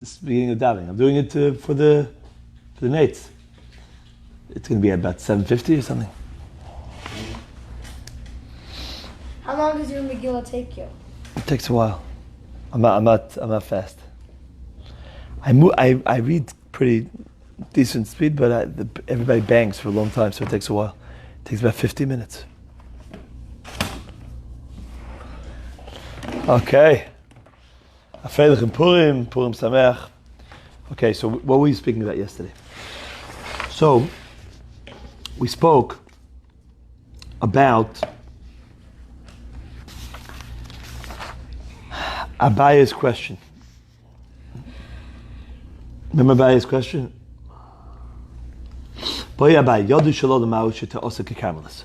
This beginning of davening. I'm doing it for the nates. It's going to be about 7:50 or something. How long does your Megillah take you? It takes a while. I'm not fast. I read pretty decent speed, but everybody bangs for a long time, so it takes a while. It takes about 50 minutes. Okay. Afreilich Purim Sameach. Okay, so what were you speaking about yesterday? So, we spoke about Abaye's question. Remember Abaye's question? Boy Abaye, Yodu Shalom Ma'ushita Osaka Karmelis.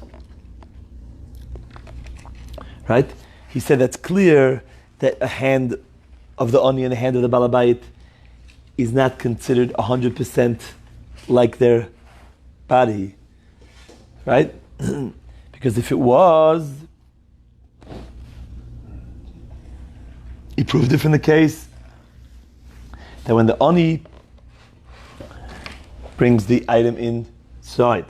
Right? He said that's clear that a hand of the oni and the hand of the balabayit is not considered 100% like their body, right? Because if it was, he proved it from the case that when the oni brings the item inside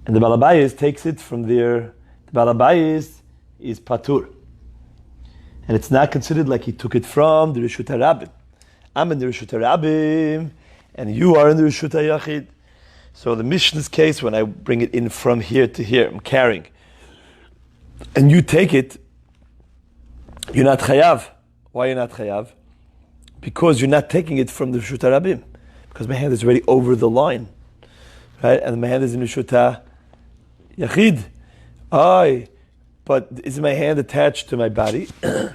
and the balabayis takes it from there, the balabayis is patur. And it's not considered like he took it from the Rishut HaRabim. I'm in the Rishut HaRabim, and you are in the Rishut HaYachid. So the Mishnah's case, when I bring it in from here to here, I'm carrying, and you take it, you're not chayav. Why you're not chayav? Because you're not taking it from the Rishut HaRabim. Because my hand is already over the line. Right? And my hand is in Rishut HaYachid. But is my hand attached to my body? And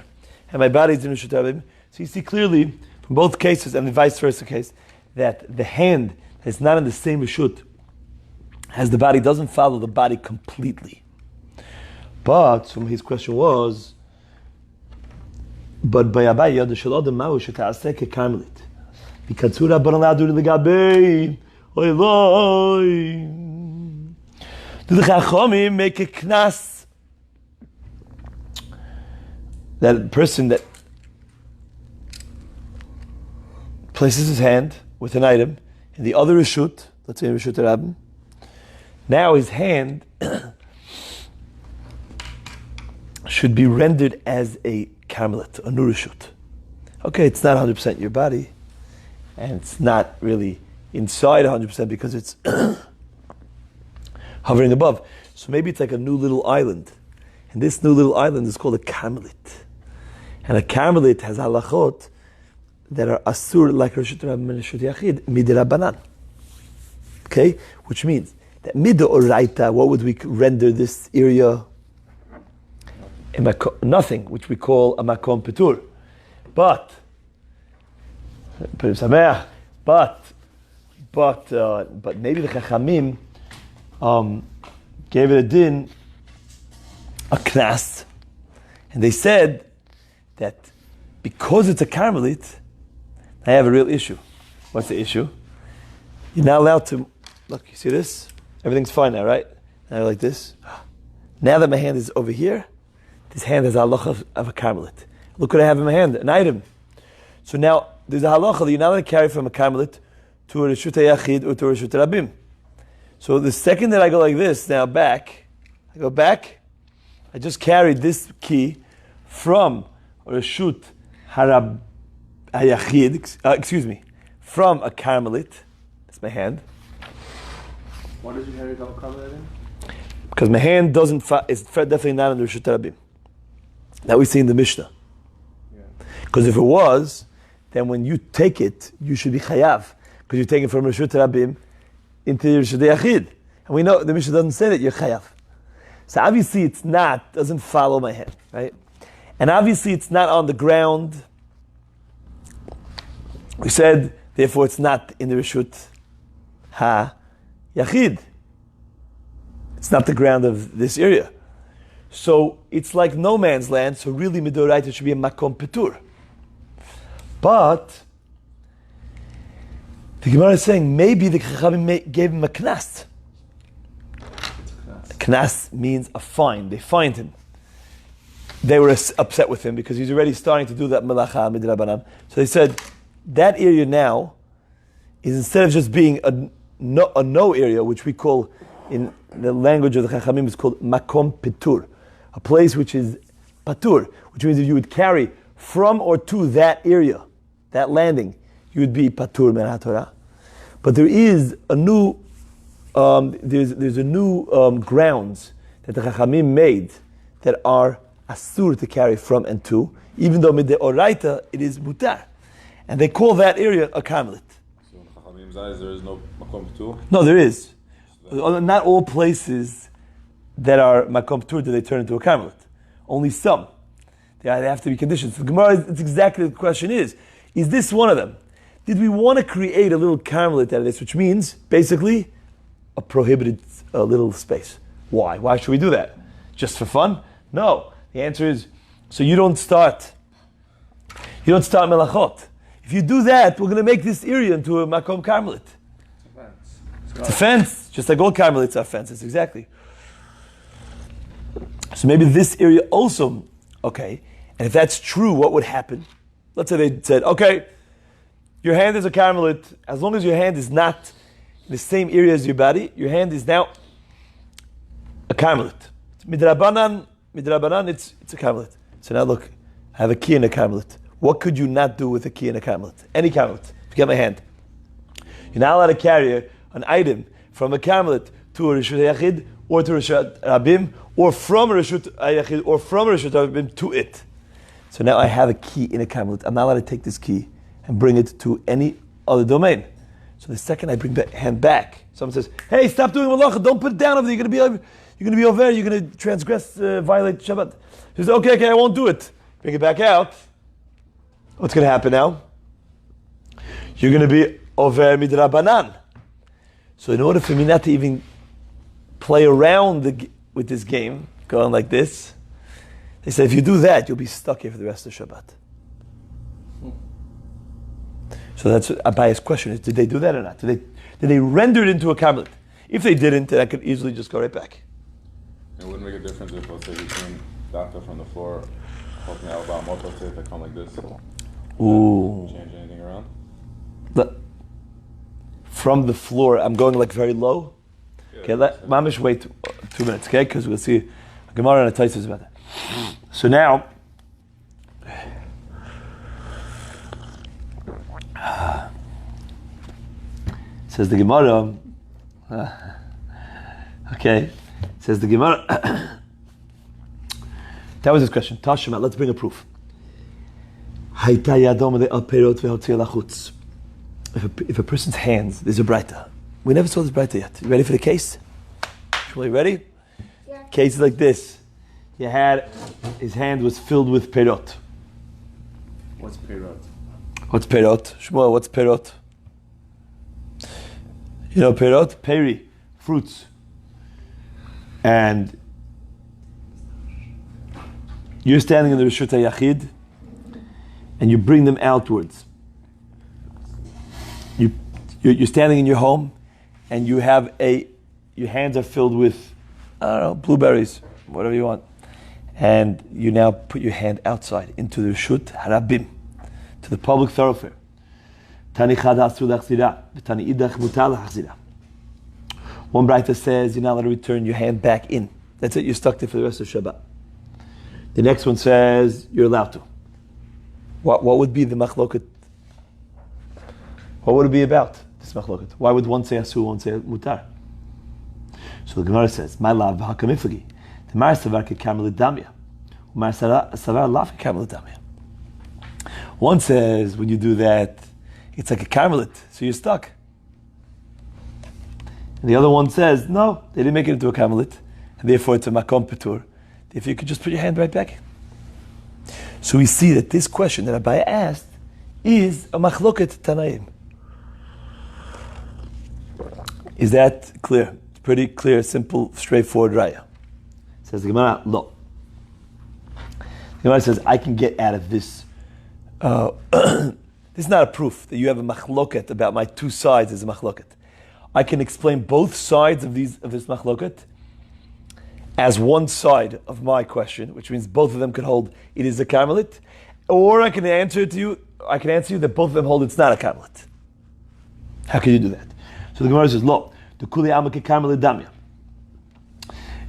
my body is in Rishut HaRabim. So you see clearly from both cases and the vice versa case that the hand is not in the same Rishut as the body, doesn't follow the body completely. But so his question was, but by Abaye Yad Shalom Ma'u Sheta'aseh Kekarmelit Bikatzura Baranadu Legabein Oy Loy. Do the Chachamim make a knas? That person that places his hand with an item in the other Rishut, let's say Rishut HaRabim, now his hand should be rendered as a karmelit, a new Rishut. Okay, it's not 100% your body, and it's not really inside 100% because it's hovering above. So maybe it's like a new little island, and this new little island is called a karmelit. And a karmelit has halachot that are asur like Rishut HaRabim and Rishut Yachid midirabanan. Okay, which means that midoraita, what would we render this area? Nothing, which we call a makom petur. But maybe the Chachamim gave it a din, a knas, and they said that because it's a karmelit, I have a real issue. What's the issue? You're not allowed to, look, you see this? Everything's fine now, right? Now like this. Now that my hand is over here, this hand has a halacha of a karmelit. Look what I have in my hand, an item. So now, there's a halacha that you're not allowed to carry from a karmelit to a Rishut HaYachid or to a Rishut HaRabim. So the second that I go like this, now back, I just carried this key from Rishut HaYachid, from a karmelit. That's my hand. Why did you carry a karmelit in? Because my hand it's definitely not in the Rishut HaRabim. That we see in the Mishnah. Because if it was, then when you take it, you should be chayav. Because you're taking it from Rishut HaRabim into Rishut HaYachid. And we know the Mishnah doesn't say that you're chayav. So obviously it's not, doesn't follow my hand, right? And obviously it's not on the ground. We said, therefore it's not in the Rishut HaYachid. It's not the ground of this area. So it's like no man's land, so really midoraita should be a makom petur. But the Gemara is saying maybe the Chachamim gave him a knas. Knas means a fine. They fined him. They were upset with him because he's already starting to do that melacha midrabanan. So they said, that area now is, instead of just being a no area, which we call in the language of the Chachamim is called makom petur, a place which is patur, which means if you would carry from or to that area, that landing, you would be patur min haTorah. But there is a new, there's a new grounds that the Chachamim made that are asur to carry from and to, even though mid oraita it is mutar, and they call that area a karmelit. So in Chachamim's eyes, there is no makom petur? No, there is. Not all places that are makom petur do they turn into a karmelit. Only some. They have to be conditioned. So the Gemara, it's exactly the question is this one of them? Did we want to create a little karmelit out of this, which means basically a prohibited little space? Why? Why should we do that? Just for fun? No. The answer is, so you don't start melachot. If you do that, we're going to make this area into a makom karmelit. It's a fence, just like all karmelits are fences, exactly. So maybe this area also, okay, and if that's true, what would happen? Let's say they said, okay, your hand is a karmelit, as long as your hand is not in the same area as your body, your hand is now a karmelit. Midrabanan, it's a karmelit. So now look, I have a key in a karmelit. What could you not do with a key in a karmelit? Any karmelit, if you get my hand. You're not allowed to carry an item from a karmelit to a Rishut Yachid, or to a Rishut Rabim, or from a Rishut Yachid, or from a Rishut Rabim to it. So now I have a key in a karmelit. I'm not allowed to take this key and bring it to any other domain. So the second I bring the hand back, someone says, "Hey, stop doing malacha! Don't put it down over there. You're going to be over. You're going to transgress, violate Shabbat." He says, "Okay, I won't do it." Bring it back out. What's going to happen now? You're going to be over midrabanan. So in order for me not to even play around with this game, going like this, they said, if you do that, you'll be stuck here for the rest of Shabbat. So that's Abaya's question is, did they do that or not? Did they render it into a karmelit? If they didn't, then I could easily just go right back. It wouldn't make a difference if, let's say, you came doctor from the floor, helping out about motor, say if I come like this. Ooh. Change anything around? From the floor, I'm going like very low. Yeah, okay, let Mamish wait 2 minutes, okay? Because we'll see a Gemara and a Taisus about that. So now, says the Gemara, okay, says the Gemara, that was his question. Tashima, let's bring a proof. If a person's hands, there's a braita. We never saw this braita yet. You ready for the case? Shmuel, you ready? Yeah. Case is like this. His hand was filled with perot. What's perot? What's perot? Shmuel, what's perot? You know perot? Peri, fruits. And you're standing in the Rishut HaYachid and you bring them outwards. You're standing in your home and your hands are filled with, I don't know, blueberries, whatever you want. And you now put your hand outside into the Rishut Harabim, to the public thoroughfare. One Braita says you're not allowed to return your hand back in. That's it, you're stuck there for the rest of Shabbat. The next one says you're allowed to. What would be the machloket? What would it be about, this machloket? Why would one say asur, one say mutar? So the Gemara says, "My love hakamifagi, the mar savar ke karmelit damya, mar savar laf ke karmelit damya." One says when you do that, it's like a karmelit, so you're stuck. And the other one says, no, they didn't make it into a karmelit, and therefore it's a makom petur. If you could just put your hand right back. So we see that this question that Abaya asked is a machloket tanaim. Is that clear? It's pretty clear, simple, straightforward raya. Says the Gemara, lo. The Gemara says, I can get out of this. This is not a proof that you have a machloket about my two sides as a machloket. I can explain both sides of this machloket as one side of my question, which means both of them could hold it is a karmelit, or I can answer it to you I can answer you that both of them hold it's not a karmelit. How can you do that? So the Gemara says, "Lo, the kuli alma kekarmelit damya."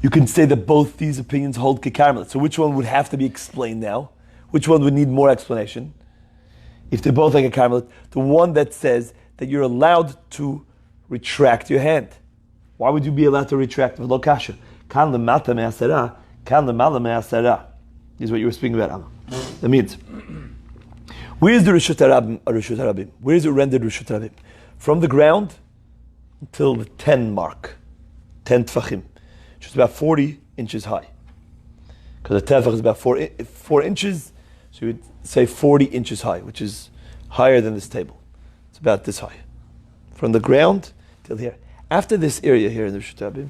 You can say that both these opinions hold kekarmelit. So which one would have to be explained now? Which one would need more explanation? If they're both like a karmelit, the one that says that you're allowed to retract your hand. Why would you be allowed to retract? Lo kasha. Kan lemata me'asara, kan lemala me'asara. This is what you were speaking about, Amma. That means, where is the Rishut Harabim? Where is it rendered Rishut Harabim? From the ground until the 10 mark, 10 tfachim, which is about 40 inches high. Because the tefach is about 4 inches, so you would say 40 inches high, which is higher than this table. It's about this high. From the ground till here. After this area here in the Rishut Harabim,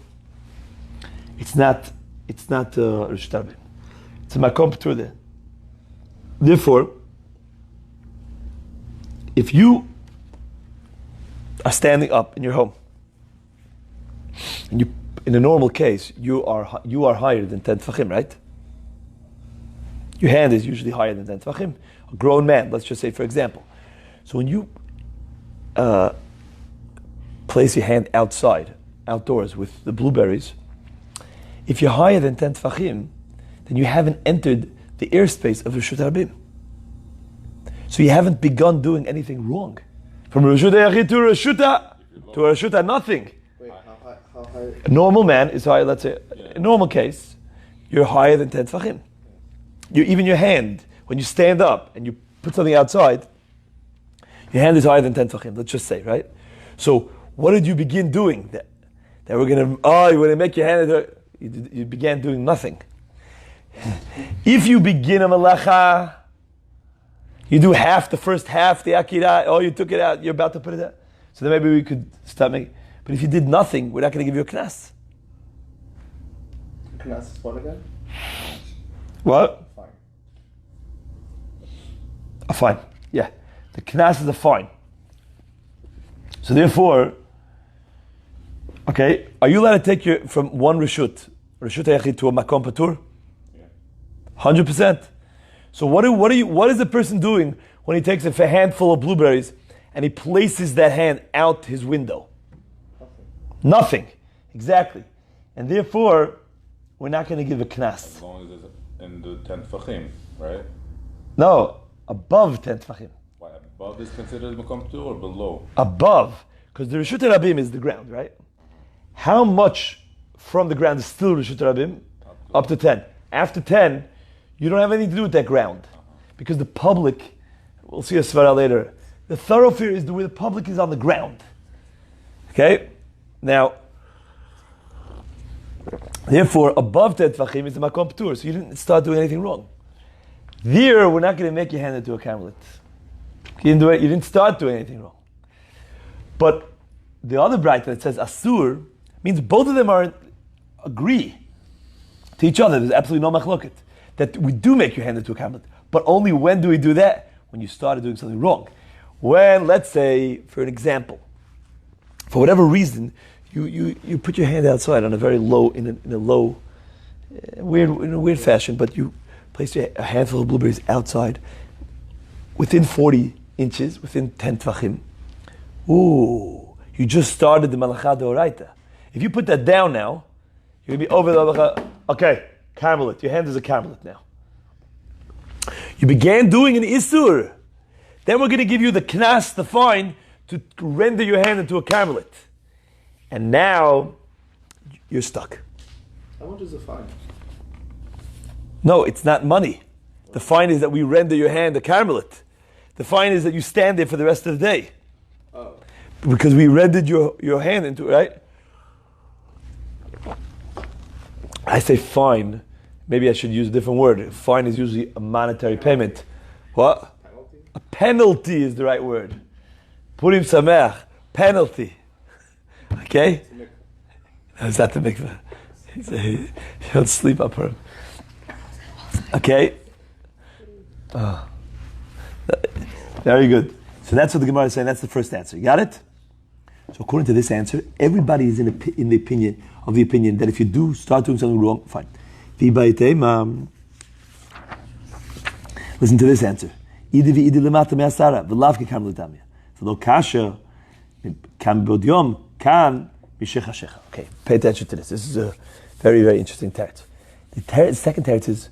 it's not Rishut Harabim. It's a makom patur there. Therefore, if you are standing up in your home, and you, in a normal case, you are higher than 10 tefachim, right? Your hand is usually higher than 10 tefachim. A grown man, let's just say, for example. So when you place your hand outdoors with the blueberries, if you're higher than 10 tefachim, then you haven't entered the airspace of Rishut Harabim. So you haven't begun doing anything wrong. From Rishut Yachid to Rishuta, nothing. Wait, how high? A normal man is higher, let's say, in a normal case, you're higher than 10 tefachim. Even your hand, when you stand up and you put something outside, your hand is higher than 10 tefachim, let's just say, right? So what did you begin doing? That we're going to, you want to make your hand, you began doing nothing. If you begin a malacha, you do half, the first half, the akira, you took it out, you're about to put it out. So then maybe we could start making, but if you did nothing, we're not going to give you a knas. Knas is what again? What? Fine. A fine. Yeah. The knas is a fine. So therefore, okay, are you allowed to take from one Rishut Yachid to a Makom Patur? 100%. So what is the person doing when he takes a handful of blueberries and he places that hand out his window? Nothing. Exactly. And therefore, we're not going to give a knas. As long as it's in the 10 tefachim, right? No, above 10 tefachim. Why, above is considered Makom Patur or below? Above. Because the Rishut Harabim is the ground, right? How much from the ground is still Rishut Harabim? Up to 10. After 10, you don't have anything to do with that ground. Because the public, we'll see a svara later, the thoroughfare is where the public is on the ground. Okay? Now, therefore, above 10 tefachim is the Makom Patur, so you didn't start doing anything wrong. There, we're not going to make your hand into a karmelit. You didn't start doing anything wrong. But the other bright that says asur means both of them agree to each other. There's absolutely no machloket that we do make your hand into a karmelit. But only when do we do that? When you started doing something wrong. When, let's say, for an example, for whatever reason, you put your hand outside on a very low, in a weird fashion, but you place a handful of blueberries outside within 40 inches, within 10 tvachim. Ooh, you just started the malacha d'oraita. If you put that down now, you're going to be over the malacha. Okay, karmelit. Your hand is a karmelit now. You began doing an isur. Then we're going to give you the knas, the fine, to render your hand into a karmelit. And now, you're stuck. How much is the fine? No, it's not money. The fine is that we render your hand a karmelit. The fine is that you stand there for the rest of the day. Oh. Because we rendered your hand into it, right? I say fine. Maybe I should use a different word. Fine is usually a monetary payment. What? Penalty? A penalty is the right word. Purim Sameach. Penalty. Okay? Is that the mikveh? You don't sleep up for him. Okay? Very good. So that's what the Gemara is saying. That's the first answer. You got it? So according to this answer, everybody is in the opinion that if you do start doing something wrong, fine. Listen to this answer. Idi v'idi lemata me'asara, v'lav k'karmelit damya. V'lo kasha, kan bod yom, kan mishech hashecha. Okay, pay attention to this. This is a very, very interesting teretz. The second teretz is,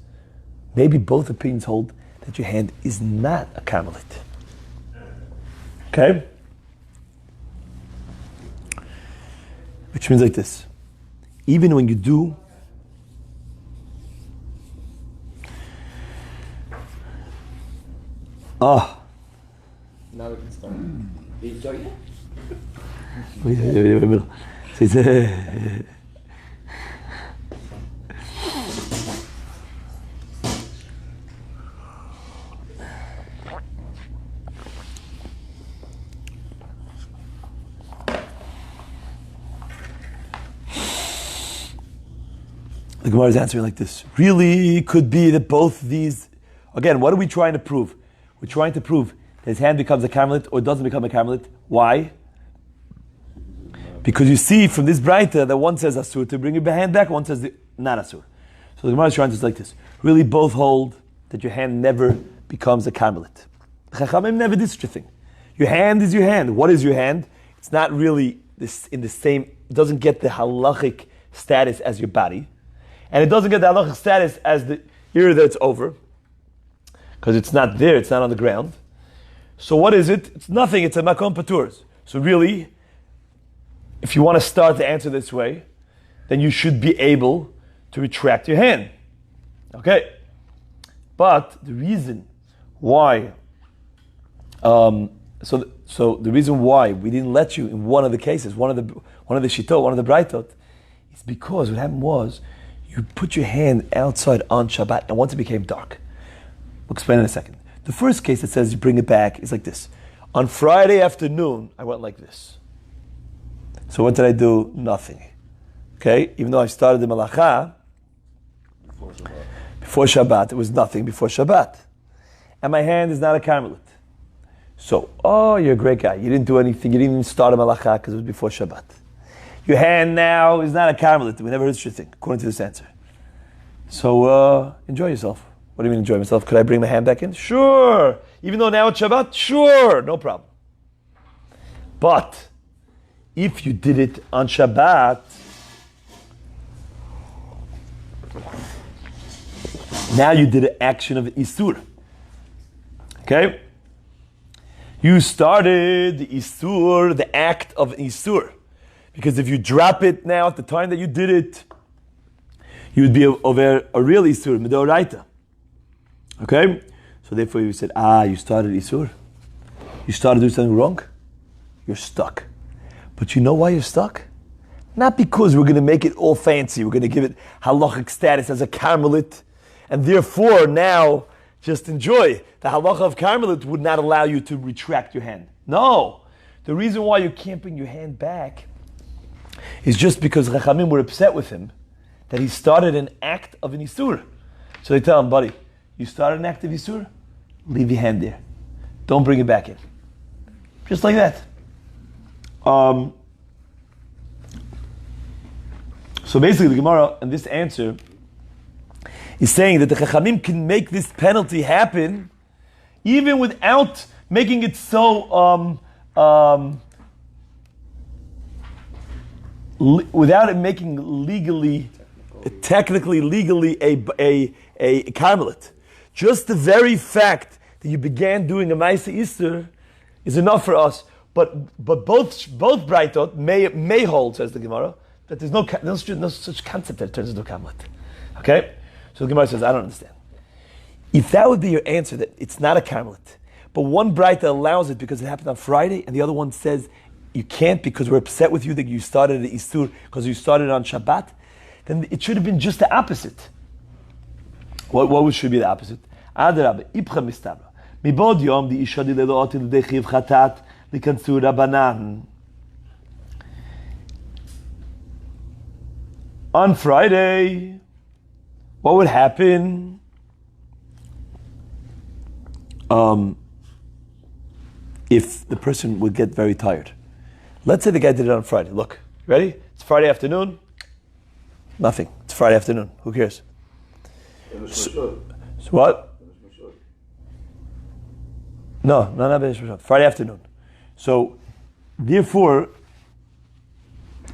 maybe both opinions hold that your hand is not a karmelit. Okay? Which means like this. Even when you do Now we can start. Did you start yet? The Gemara is answering like this. Really could be that both these, again, what are we trying to prove? We're trying to prove that his hand becomes a karmelit or doesn't become a karmelit. Why? Because you see from this braita that one says asur to bring your hand back, one says not asur. So the Gemara is trying to say like this. Really both hold that your hand never becomes a karmelit. Chachamim never did such a thing. Your hand is your hand. What is your hand? It's not really this in the same, it doesn't get the halachic status as your body. And it doesn't get the halachic status as the ear that's over. Because it's not there, it's not on the ground. So what is it? It's nothing, it's a makom paturs. So really, if you want to start the answer this way, then you should be able to retract your hand. Okay? But the reason why, so the reason why we didn't let you in one of the cases, one of the shittot, one of the braitot, is because what happened was, you put your hand outside on Shabbat, and once it became dark. We'll explain in a second. The first case that says you bring it back is like this. On Friday afternoon, I went like this. So what did I do? Nothing. Okay? Even though I started the malacha before Shabbat, it was nothing before Shabbat. And my hand is not a karmelit. So, you're a great guy. You didn't do anything. You didn't even start a malacha because it was before Shabbat. Your hand now is not a karmelit. We never heard such a thing, according to this answer. So, enjoy yourself. What do you mean enjoy myself? Could I bring my hand back in? Sure. Even though now it's Shabbat? Sure. No problem. But, if you did it on Shabbat, now you did an action of Isur. Okay? You started the Isur, the act of Isur. Because if you drop it now at the time that you did it, you would be over a real Isur, Midoraita. Okay? So therefore you said, you started Isur. You started doing something wrong. You're stuck. But you know why you're stuck? Not because we're going to make it all fancy. We're going to give it halachic status as a karmelit. And therefore now, just enjoy. The halacha of karmelit would not allow you to retract your hand. No. The reason why you can't bring your hand back is just because Chachamim were upset with him that he started an act of an Isur. So they tell him, buddy, you started an act of Isur, leave your hand there. Don't bring it back in. Just like that. So basically the Gemara and this answer is saying that the Chachamim can make this penalty happen even without making it so without it making technically legally a karmelit. Just the very fact that you began doing a Maaseh Isur is enough for us. But both braitot may hold, says the Gemara, that there's no such concept that it turns into a karmelit. Okay? So the Gemara says, I don't understand. If that would be your answer, that it's not a karmelit, but one braita allows it because it happened on Friday, and the other one says you can't because we're upset with you that you started the Isur because you started on Shabbat, then it should have been just the opposite. What should be the opposite? Adarabah, ipcha mistabra. Mibod yom di isha di leloot il dechiv chatat likansu rabanan. On Friday, what would happen if the person would get very tired? Let's say the guy did it on Friday. Look, ready? It's Friday afternoon. Nothing. It's Friday afternoon. Who cares? So what? No, not Erev Shabbat. Friday afternoon. So, therefore,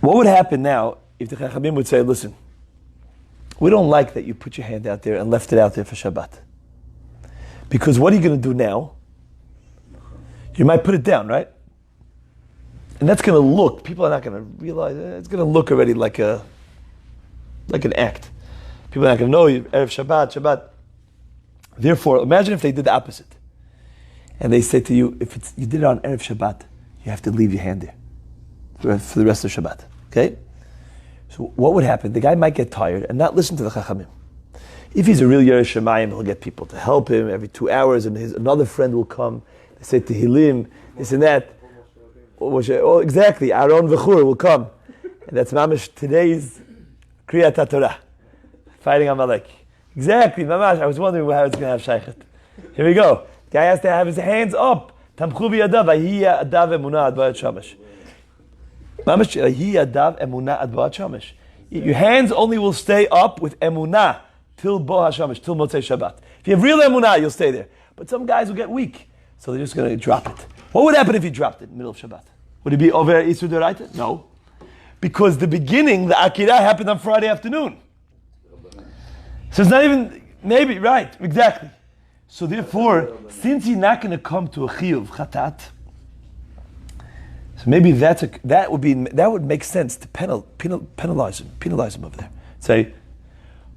what would happen now if the Chachamim would say, listen, we don't like that you put your hand out there and left it out there for Shabbat. Because what are you going to do now? You might put it down, right? And that's going to look, people are not going to realize, it's going to look already like an act. People are not going to know, Erev Shabbat. Therefore, imagine if they did the opposite. And they say to you, if you did it on Erev Shabbat, you have to leave your hand there for the rest of Shabbat. Okay? So what would happen? The guy might get tired and not listen to the Chachamim. If he's a real Yerei Shemayim, he'll get people to help him every 2 hours, and another friend will come. They say Tehillim, this and that. Oh, exactly. Aaron V'chur will come. And that's Mamash today's Kriyat HaTorah. Fighting Amalek. Exactly, Mamash. I was wondering how it's going to have Shaykhet. Here we go. The guy has to have his hands up. Tamchu b'yadav, v'hi adav emunah ad ba'at shamash. Mamash, v'hi adav emunah ad ba'at shamash. Your hands only will stay up with emunah till bo hashamash, till Motzei Shabbat. If you have real emunah, you'll stay there. But some guys will get weak, so they're just going to drop it. What would happen if he dropped it in the middle of Shabbat? Would it be over Isur D'Oraita? No. Because the beginning, the Akira, happened on Friday afternoon. So it's not even, maybe, right, exactly. So therefore, since he's not going to come to a chiyuv chatat, so maybe that would make sense to penalize him over there. Say,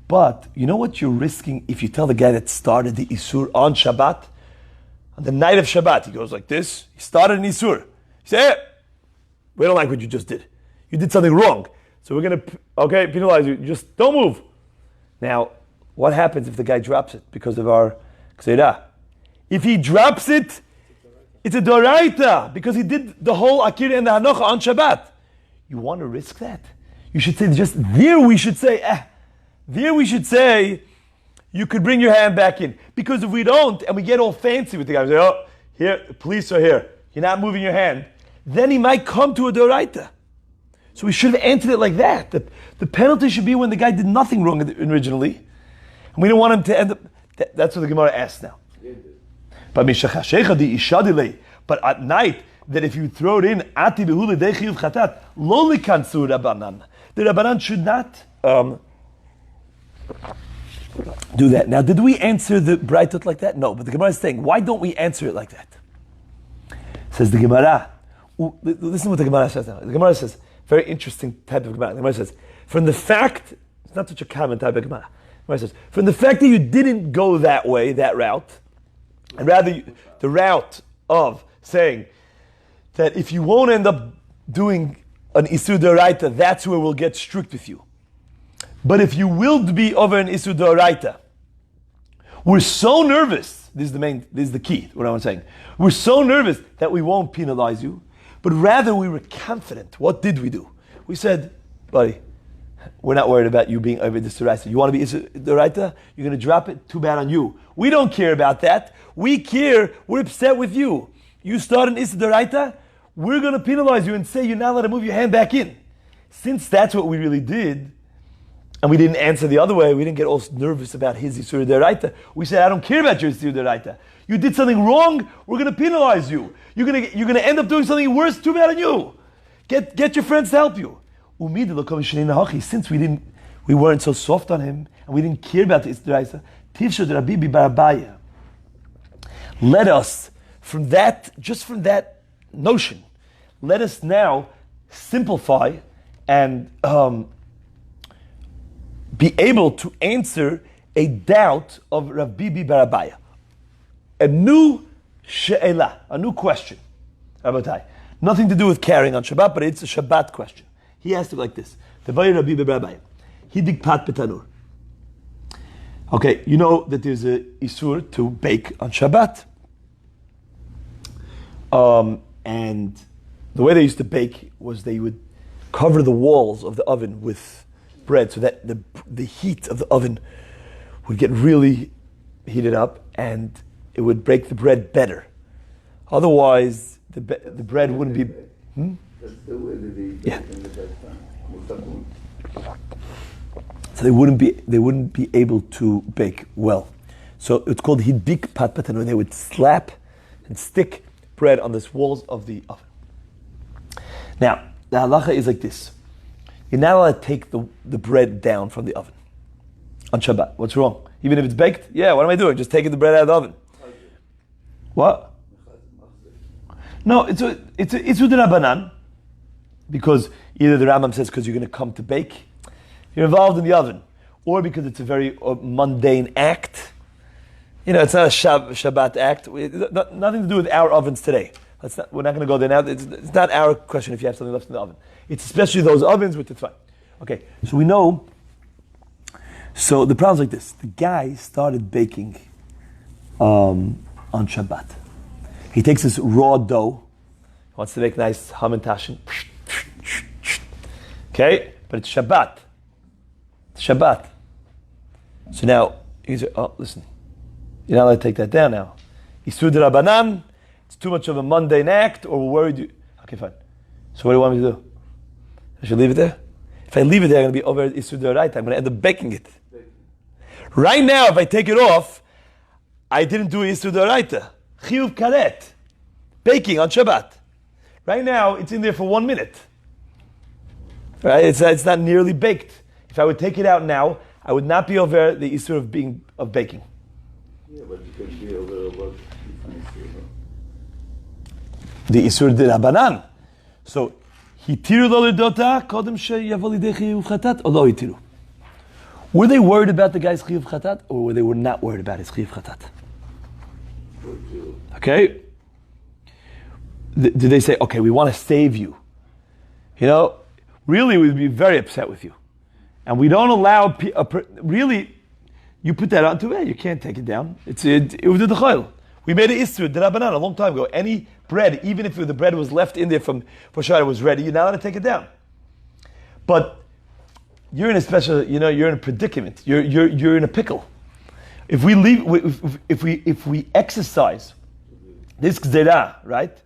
but you know what you're risking if you tell the guy that started the Isur on Shabbat, on the night of Shabbat, he goes like this, he started an Isur. You say, hey, we don't like what you just did. You did something wrong. So we're going to, penalize you. Just don't move. Now, what happens if the guy drops it because of our Kseidah? If he drops it, it's a Doraita because he did the whole Akira and the Hanocha on Shabbat. You want to risk that? You should say, just there we should say, you could bring your hand back in. Because if we don't, and we get all fancy with the guy, we say, oh, here, the police are here. You're not moving your hand. Then he might come to a Doraita. So we should have answered it like that. The penalty should be when the guy did nothing wrong originally. And we don't want him to end up... That's what the Gemara asks now. But at night, that if you throw it in, ati behuli dechiyuv chatat, lo likansu Rabbanan. The Rabbanan should not do that. Now, did we answer the Braitot like that? No, but the Gemara is saying, why don't we answer it like that? Says the Gemara. Listen to what the Gemara says now. The Gemara says, very interesting type of Gemara. The Gemara says, from the fact, it's not such a common type of Gemara. The Gemara says, from the fact that you didn't go that way, that route, and rather the route of saying that if you won't end up doing an Isur D'Oraita, that's where we'll get strict with you. But if you will be over an Isur D'Oraita, we're so nervous, this is the key, what I'm saying. We're so nervous that we won't penalize you, but rather we were confident. What did we do? We said, buddy, we're not worried about you being over this D'Oraita. You want to be Isur D'Oraita? You're going to drop it? Too bad on you. We don't care about that. We care, we're upset with you. You start an Isur D'Oraita, we're going to penalize you and say you're not allowed to move your hand back in. Since that's what we really did, and we didn't answer the other way, we didn't get all nervous about his Isur D'Oraita. We said, I don't care about your Isur D'Oraita. You did something wrong, we're going to penalize you. You're going to end up doing something worse, too bad on you. Get your friends to help you. Since we weren't so soft on him, and we didn't care about the Isur D'Oraita, let us, from that notion, let us now simplify and be able to answer a doubt of Rav Bibi bar Abaya. A new she'ela, a new question. Rabotai. Nothing to do with carrying on Shabbat, but it's a Shabbat question. He asked it like this. The Bayer Rav Bibi bar Abaya. Hidik pat betanur. Okay, you know that there's a Isur to bake on Shabbat. And the way they used to bake was they would cover the walls of the oven with bread so that the heat of the oven would get really heated up and it would break the bread better. Otherwise, the bread wouldn't be... Yeah. So they wouldn't be able to bake well. So it's called hidik pat patan, where they would slap and stick bread on the walls of the oven. Now, the halacha is like this. You're not allowed to take the bread down from the oven on Shabbat. What's wrong? Even if it's baked? Yeah, what am I doing? Just taking the bread out of the oven. What? No, it's Rabbanan, because either the Rambam says because you're going to come to bake, you're involved in the oven, or because it's a very mundane act. It's not a Shabbat act. Nothing to do with our ovens today. We're not going to go there now. It's not our question if you have something left in the oven. It's especially those ovens with the fine. Okay, so we know. So the problem's like this. The guy started baking on Shabbat. He takes this raw dough, wants to make nice hamantashen. Okay, but it's Shabbat. It's Shabbat. So now he's listen. You're not allowed to take that down now. Isur d'Rabbanan. It's too much of a mundane act, or we're worried you. Okay, fine. So what do you want me to do? I should leave it there? If I leave it there, I'm going to be over Isur d'Oraita. I'm going to end up baking it. Right now, if I take it off, I didn't do Isur d'Oraita. Chiyuv karet. Baking on Shabbat. Right now, it's in there for 1 minute. Right? It's not nearly baked. If I would take it out now, I would not be over the Isur of baking. Yeah, but you can be over what the Isur d'Rabbanan. So, hitiru lo l'dota kodem sheyavo lidei chiyuv chatat or lo hitiru. Were they worried about the guy's chiyuv chatat, or were they not worried about his chiyuv chatat? Okay. Did they say, okay, we want to save you? Really, we'd be very upset with you, and we don't allow really. You put that onto it, you can't take it down. It was the chayil. We made an Isur d'Rabbanan a long time ago. Any bread, even if the bread was left in there for Shabbat, it was ready, you're not allowed to take it down. But you're in a special, you're in a predicament. You're in a pickle. If we leave, if we exercise this gzera, right,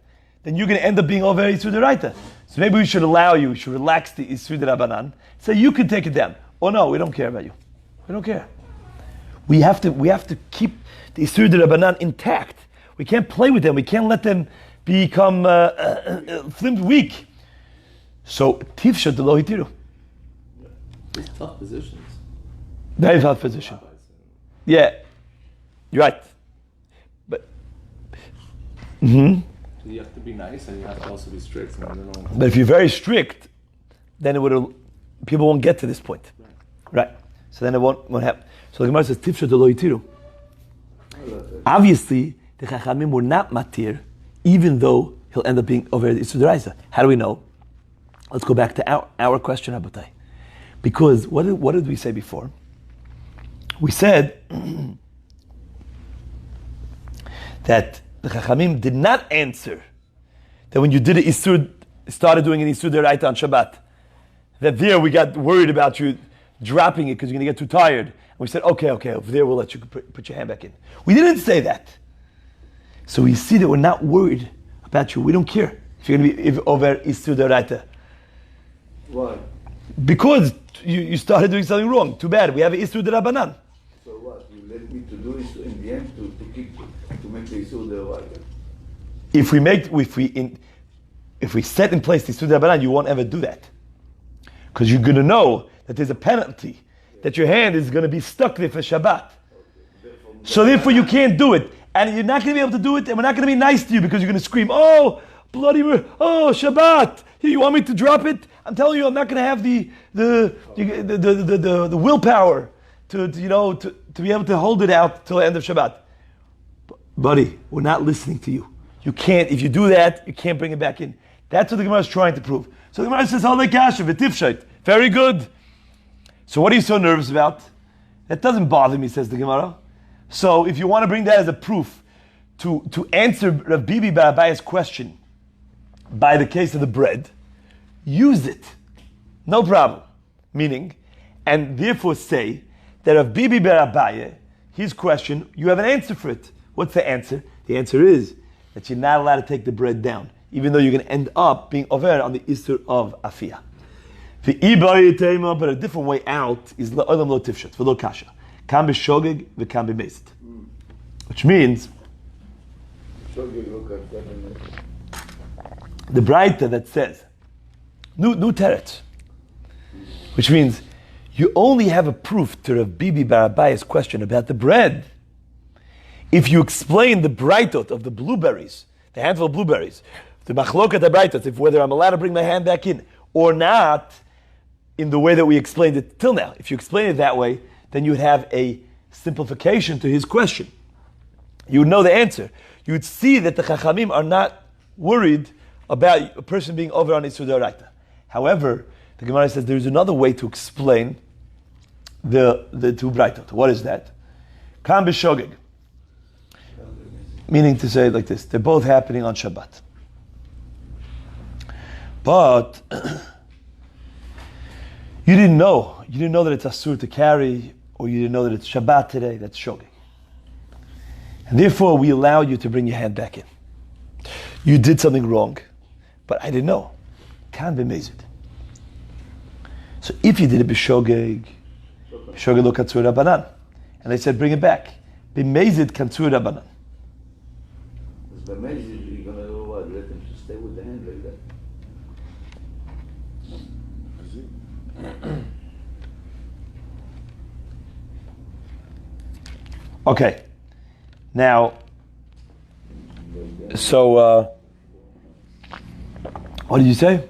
then you're going to end up being over Isur d'Oraita. So maybe we should relax the Isur d'Rabbanan, so you can take it down. Oh no, we don't care about you. We don't care. We have to keep the Isur d'Rabbanan intact. We can't play with them. We can't let them become weak. So tifsha d'lo hitiru. It's tough positions. Very tough position. Yeah, you're right. But So you have to be nice, and you have to also be strict. But if you're very strict, then people won't get to this point, right? So then it won't happen. So the Gemara says, Tifsha d'lo hitiru. Obviously, the Chachamim were not matir, even though he'll end up being over Isur d'Oraita. How do we know? Let's go back to our question, Rabotai. Because what did we say before? We said that the Chachamim did not answer that when you did started doing an Isur d'Oraita on Shabbat, that there we got worried about you dropping it because you're going to get too tired. And we said, okay, over there we'll let you put your hand back in. We didn't say that. So we see that we're not worried about you. We don't care if you're going to be over Isur d'Oraita. Why? Because you started doing something wrong. Too bad. We have Isur d'Rabbanan. So what? You let me to do it in the end to make the Isur d'Oraita. If we set in place the Isur d'Rabbanan, you won't ever do that. Because you're going to know that there's a penalty, that your hand is going to be stuck there for Shabbat. So therefore you can't do it. And you're not going to be able to do it, and we're not going to be nice to you because you're going to scream, oh, Shabbat, you want me to drop it? I'm telling you, I'm not going to have the willpower to be able to hold it out till the end of Shabbat. Buddy, we're not listening to you. You can't, if you do that, you can't bring it back in. That's what the Gemara is trying to prove. So the Gemara says, very good. So what are you so nervous about? That doesn't bother me, says the Gemara. So if you want to bring that as a proof to answer Rav Bibi Bar Abaya's question by the case of the bread, use it. No problem. Meaning, and therefore say that Rav Bibi Bar Abaya, his question, you have an answer for it. What's the answer? The answer is that you're not allowed to take the bread down, even though you're going to end up being over on the Isur of Afiyah. But a different way out is la'olam lo tifshat, v'lo kasha. Kam b'shogeg v'kam b'meist. Which means, The Braita that says, new teret, which means you only have a proof to Rav Bibi Bar Abaya's question about the bread if you explain the Braitot of the blueberries, the handful of blueberries, the machlokat Braitot, if whether I'm allowed to bring my hand back in or not, in the way that we explained it till now. If you explain it that way, then you would have a simplification to his question. You would know the answer. You would see that the Chachamim are not worried about a person being over on Isur D'Oraita. However, the Gemara says there is another way to explain the two Braitot. What is that? Kam b'shogeg. Meaning to say it like this, they're both happening on Shabbat. But you didn't know that it's Asur to carry, or you didn't know that it's Shabbat today, that's shogeg. And therefore we allow you to bring your hand back in. You did something wrong, but I didn't know. Can't be mazed. So if you did it b'shogeg lo katsur rabanan, and they said bring it back, b'mezid katsur rabanan. B'mezid you're gonna go what? Let him to stay with the hand like that. Okay. Now, so what did you say?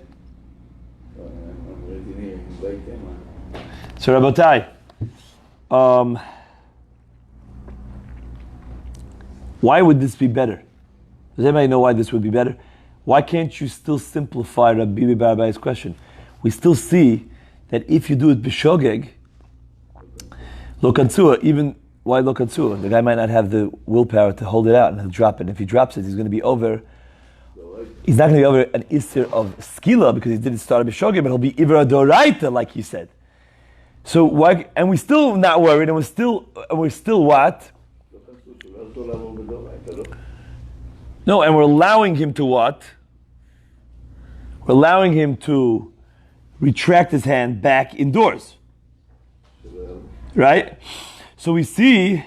So Rabotai, why would this be better? Does anybody know why this would be better? Why can't you still simplify Rabbi Bar Abaya's question? We still see that if you do it b'shogeg, lo katsua, even why lo katsua? The guy might not have the willpower to hold it out and he'll drop it. And if he drops it, he's going to be over. He's not going to be over an isser of skila because he didn't start a b'shogeg, but he'll be ivra doraita, like you said. So why? And we're still not worried, and we're still what? No, and we're allowing him to what? We're allowing him to retract his hand back indoors. Right? So we see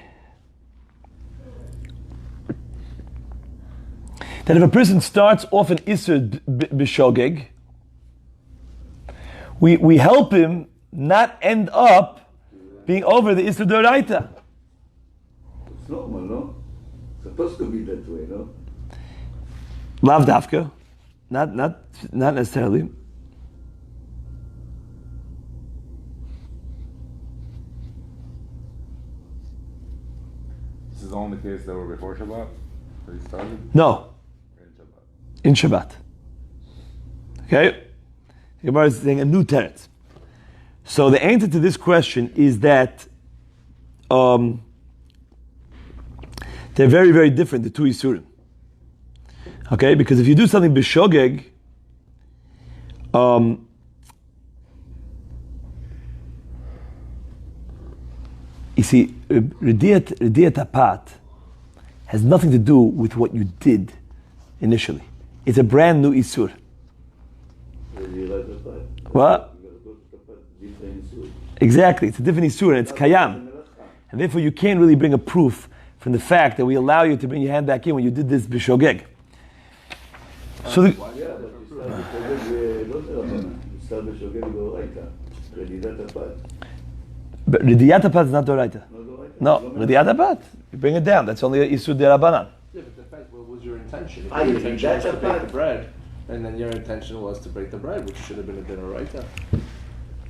that if a person starts off an Isser b'shogeg, we help him not end up being over the Isser D'Oraita. It's normal, no? It's supposed to be that way, no? Lav dafka, not necessarily. This is only the case that were before Shabbat that he started? No, In Shabbat. in Shabbat. Okay, the Gemara is saying a new teretz. So the answer to this question is that they're very, very different, the two Yisurim. Okay, because if you do something b'shogeg, you see, Ridiyat Apat has nothing to do with what you did initially. It's a brand new Isur. What? Exactly, it's a different Isur and it's Kayam. And therefore you can't really bring a proof from the fact that we allow you to bring your hand back in when you did this b'shogeg. So but Ridiyat Apat is not Doraita. No, Ridiyat Apat, you bring it down. That's only a Isur D'Rabanan. Yeah, but depends. What was your intention? If your intention was to bake the bread, and then your intention was to break the bread, which should have been a D'Oraita.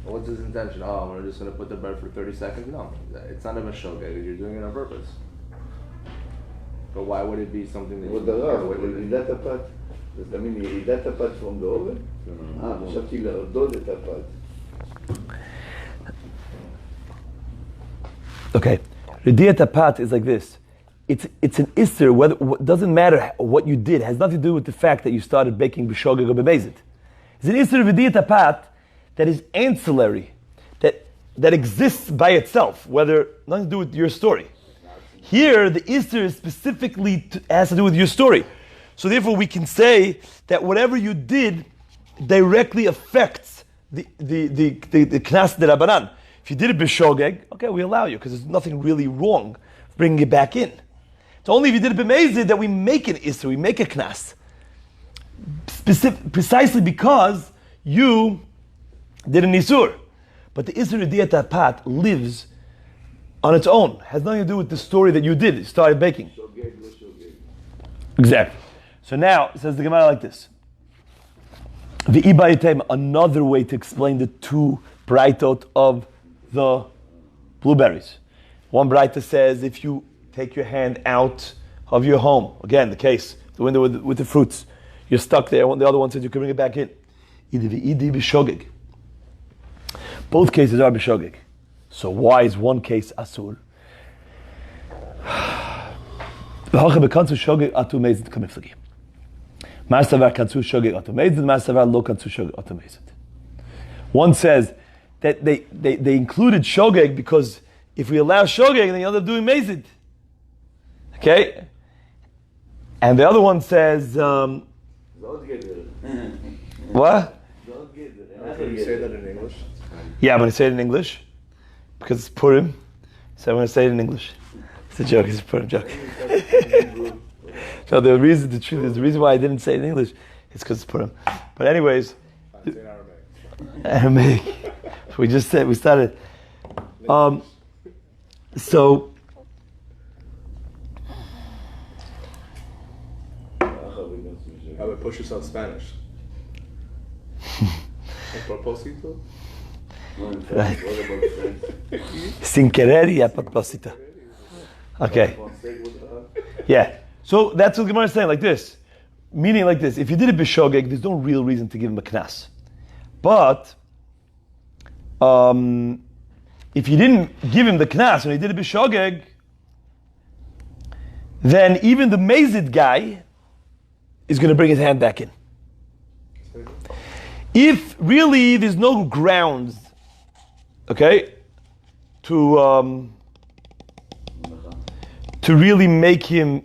What's his intention? Oh, we're just going to put the bread for 30 seconds? No, it's not a mashogeg. You're doing it on purpose. But why would it be something that what the ירידת הפת? אתה מבין, ירידת הפת from the oven? חשבתי להרדוד את הפת. Okay, Ridiyat Apat is like this. It's an Isser, it doesn't matter what you did, it has nothing to do with the fact that you started baking b'shogeg or b'mezid. It's an Isser of Ridiyat Apat that is ancillary, that exists by itself, nothing to do with your story. Here, the Isser is specifically has to do with your story. So therefore we can say that whatever you did directly affects the Knas de Rabbanan. If you did it b'shogeg, okay, we allow you, because there's nothing really wrong bringing it back in. It's only if you did it b'mezid that we make an isser, we make a knas. Precisely because you did an isur. But the isur idiyat apat lives on its own. Has nothing to do with the story that you did. You started baking. Exactly. So now, it says the Gemara like this. Another way to explain the two braitot of the blueberries. One braita says if you take your hand out of your home, again, the case, the window with the fruits, you're stuck there. The other one says you can bring it back in. Both cases are b'shogeg. So why is one case asur? One says that they included shogeg because if we allow shogeg, then you end up doing mezid. Okay? And the other one says, what? Can you say that in English? Yeah, I'm going to say it in English because it's Purim. So I'm going to say it in English. It's a joke. It's a Purim joke. So the reason why I didn't say it in English is because it's Purim. But anyways, Aramaic. We started. So I would push yourself Spanish. Propósito? Right. Sin querer y a propósito. Okay. Yeah. So that's what Gemara is saying, like this. Meaning like this. If you did it b'shogeg, there's no real reason to give him a knas. But if you didn't give him the knas and he did it b'shogeg, then even the mazid guy is going to bring his hand back in. If really there's no grounds, okay, to really make him,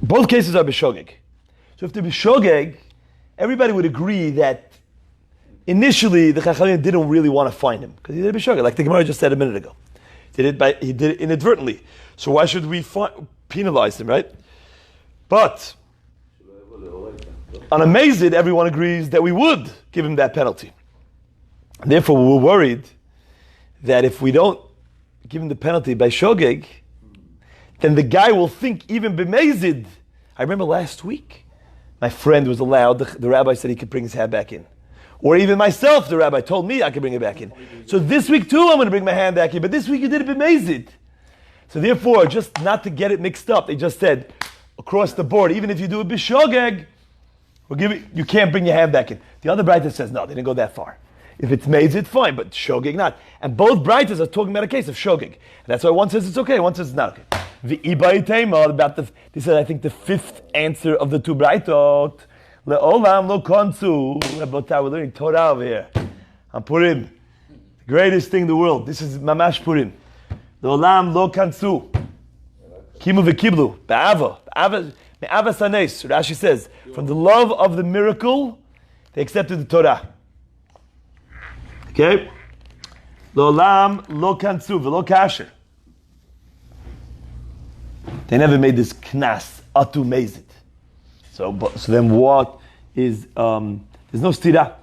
both cases are b'shogeg. So if they're b'shogeg, everybody would agree that initially the Chachamim didn't really want to find him because he did it b'shogeg, like the Gemara just said a minute ago. He did it inadvertently. So why should we penalize him, right? But on a mazid, everyone agrees that we would give him that penalty. Therefore, we're worried that if we don't give him the penalty by shogeg, then the guy will think even b'mezid. I remember last week, my friend was allowed, the rabbi said he could bring his hand back in. Or even myself, the rabbi told me I could bring it back in. So this week too, I'm going to bring my hand back in. But this week you did it b'mezid. So therefore, just not to get it mixed up, they just said, across the board, even if you do it b'shogeg, you can't bring your hand back in. The other brayta says, no, they didn't go that far. If it's mezid, fine, but shogeg not. And both braytas are talking about a case of shogeg. And that's why one says it's okay, one says it's not okay. This is, I think, the fifth answer of the two braytot. Le'olam lo konsu. We're learning Torah over here. On Purim. The greatest thing in the world. This is Mamash Purim. Le'olam lo kansu. Kimu v'kiblu. Ba'ava. Me'ava sanes. Rashi says, from the love of the miracle, they accepted the Torah. Okay? Le'olam lo kansu v'lo kasher. They never made this knas atu mezid. So then what is, there's no stira.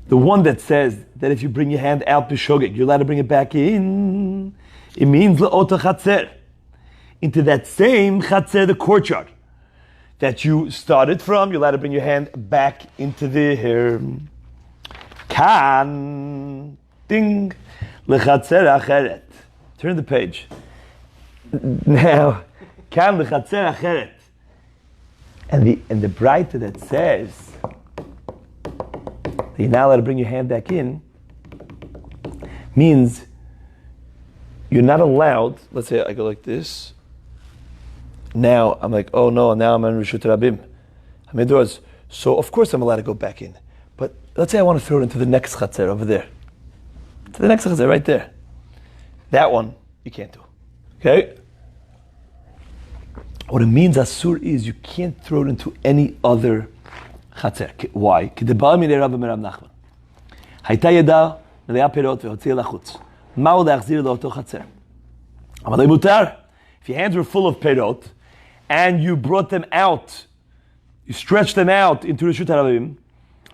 The one that says that if you bring your hand out b'shogeg, you're allowed to bring it back in, it means le'ota chatzer. Into that same chatzer, the courtyard, that you started from, you're allowed to bring your hand back into there. Kan, ding, lechatzer acheret. Turn the page. Now, kan lechatzer acheret. And the brayta that says that you're not allowed to bring your hand back in means you're not allowed. Let's say I go like this. Now I'm like, oh no, now I'm in Rishut Rabim. I'm indoors. So of course I'm allowed to go back in. But let's say I want to throw it into the next chatzer over there. To the next chatzer right there. That one you can't do. Okay? What it means, asur, is you can't throw it into any other chatzer. Why? כדבר מיני רב אומר רב נחמן. הייתה ידה מלאה פירות והוציאה לחוץ. מהו להחזיר לאותו חצר? Amalei mutar. If your hands were full of perot, and you brought them out, you stretched them out into Reshut Harabim,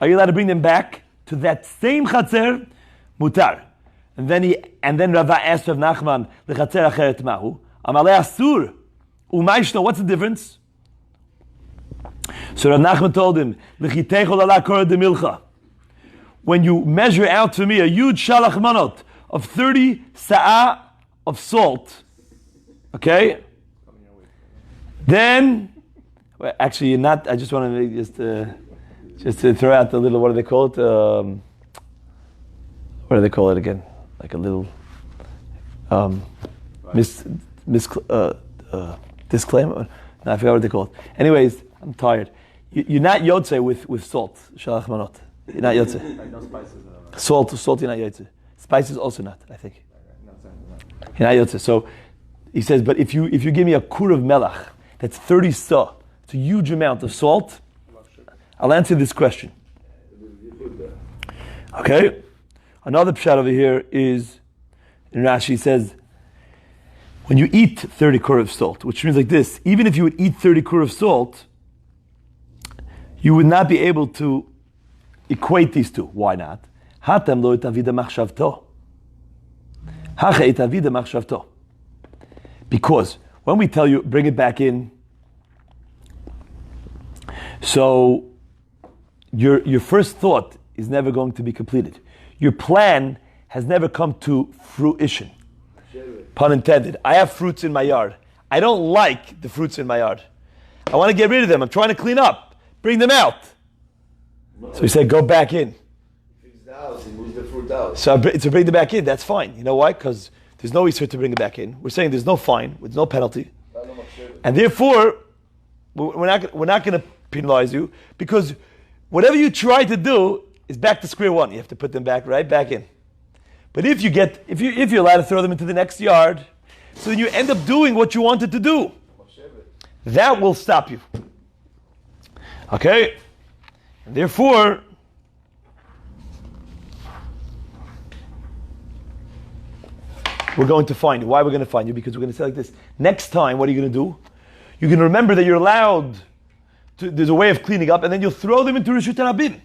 are you allowed to bring them back to that same chatzer? Mutar. And then Rava asked Rav Nachman, "Lechatzer acheret mahu?" Amalei asur. Umayshno. What's the difference? So Rav Nachman told him, "L'chiteichol ala korah de milcha." When you measure out for me a huge shalach manot of 30 sa'ah of salt, okay? Then, well, actually, you're not. I just want to make just to throw out the little. What do they call it? What do they call it again? Like a little disclaimer. No, I forgot what they call it. Anyways, I'm tired. You're not yotze with salt. Shalach manot. You're not yotze. Like no spices. Salt, you're not yotze. Spices also not, I think. You're not yotze. So he says, but if you give me a kur of melach, that's 30 sa, it's a huge amount of salt, I'll answer this question. Okay? Another pshat over here is, in Rashi says, when you eat 30 kur of salt, which means like this, even if you would eat 30 kur of salt, you would not be able to equate these two. Why not? Hatem lo etavida machshavto. Hacha etavida machshavto. Because when we tell you, bring it back in, so your first thought is never going to be completed. Your plan has never come to fruition. Pun intended. I have fruits in my yard. I don't like the fruits in my yard. I want to get rid of them. I'm trying to clean up. Bring them out. So he said, go back in. Fix the house and move the fruit out. So to bring them back in, that's fine. You know why? Because there's no issue to bring it back in. We're saying there's no fine, there's no penalty. And therefore, we're not going to penalize you, because whatever you try to do is back to square one. You have to put them back right back in. But if you're allowed to throw them into the next yard, so then you end up doing what you wanted to do. That will stop you. Okay? And therefore, we're going to find you. Why we're going to find you? Because we're going to say like this. Next time, what are you going to do? You're going to remember that you're allowed to, there's a way of cleaning up, and then you'll throw them into Reshut Harabim.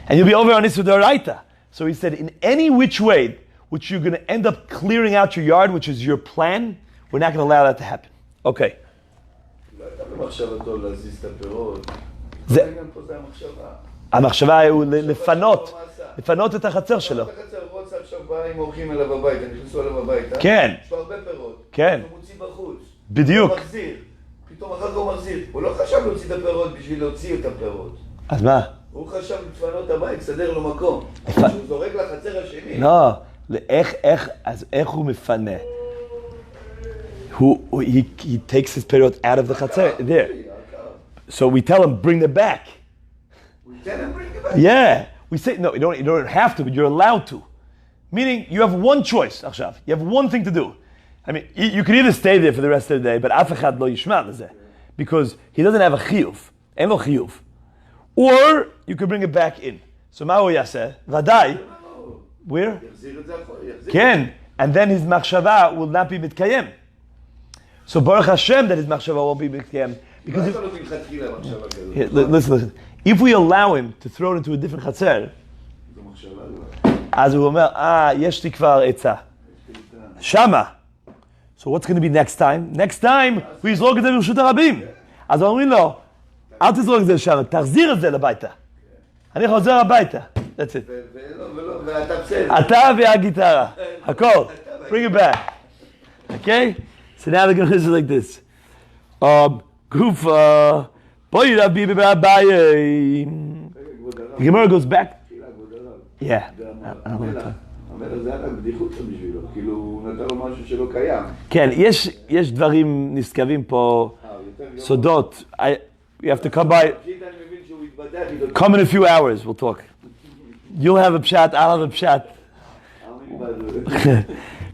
And you'll be over on Issur D'Oraita. So he said, in any which way, which you're going to end up clearing out your yard, which is your plan, we're not going to allow that to happen. Okay. המחשבה הוא לפנות את החצר שלו. אם הולכים אליו הביתה, נכנסו אליו הביתה, כן. יש לו הרבה פירות, כן. הוא מוציא בחוץ. בדיוק. הוא מחזיר. פתאום אחר כך הוא מחזיר. הוא לא חשב להוציא את הפירות בשביל להוציא את הפירות. אז מה? הוא חשב לפנות הבית, סדר לו מקום. שהוא זורק לחצר השני. לא, איך הוא מפנה? He takes his פירות out of the חצר, there. So we tell him, bring them back. We tell him, bring them back? Yeah. We say, no, you don't have to, but you're allowed to. Meaning, you have one choice, Akshav. You have one thing to do. I mean, you can either stay there for the rest of the day, but af echad lo yishma lezeh, because he doesn't have a chiyuv. En lo chiyuv. Or, you can bring it back in. So, ma'u yaseh, vadai, where? Ken. And then his machshava will not be mitkayem. So, Baruch Hashem, that his machshava won't be mitkayem. Because listen. If we allow him to throw it into a different chatzer, אז הוא אומר, יש לי כבר עצה. שמה. So what's going to be next time? Next time, הוא יזרוק את זה ברשות הרבים. אז אומרים לו, אל תזרוק את זה לשם, תחזיר את זה לביתה. אני חוזר הביתה. That's it. אתה והגיטרה. הכל. Bring it back. Okay? So now they're going to do like this. Goof, בואי רבי בבעיה. The Gemara goes back. Yeah. המלך זה היה רק בדיחות בשבילו, כאילו הוא נתן לו משהו שלא קיים. כן, יש דברים נשכבים פה, סודות. You have to come by. Come in a few hours, we'll talk. You'll have a pshat, I'll have a pshat.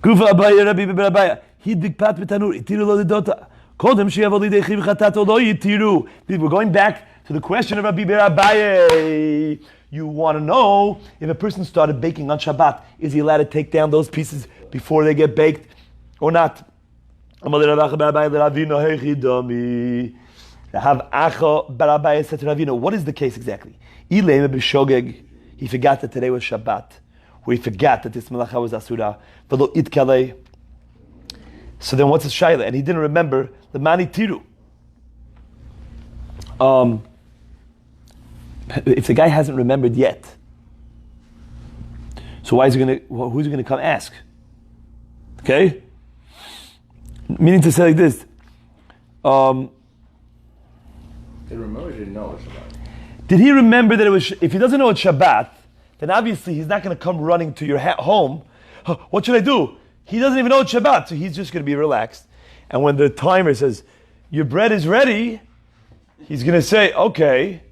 גוף אביי רבי בבעיה. הידק פת בתנור, התירו לו לדותה. קודם שיבוא לידי חיב חטאת או לא יתירו. We're going back to the question of Rabbi Abaye. You want to know if a person started baking on Shabbat, is he allowed to take down those pieces before they get baked or not? What is the case exactly? He forgot that today was Shabbat, or he forgot that this malacha was asura. So then what's his shaila? And he didn't remember the mani tiru. If the guy hasn't remembered yet, so who's he going to come ask? Okay? Meaning to say like this. Did he remember or didn't know it's Shabbat? Did he remember that it was, if he doesn't know it's Shabbat, then obviously he's not going to come running to your home. What should I do? He doesn't even know it's Shabbat, so he's just going to be relaxed. And when the timer says, your bread is ready, he's going to say, okay,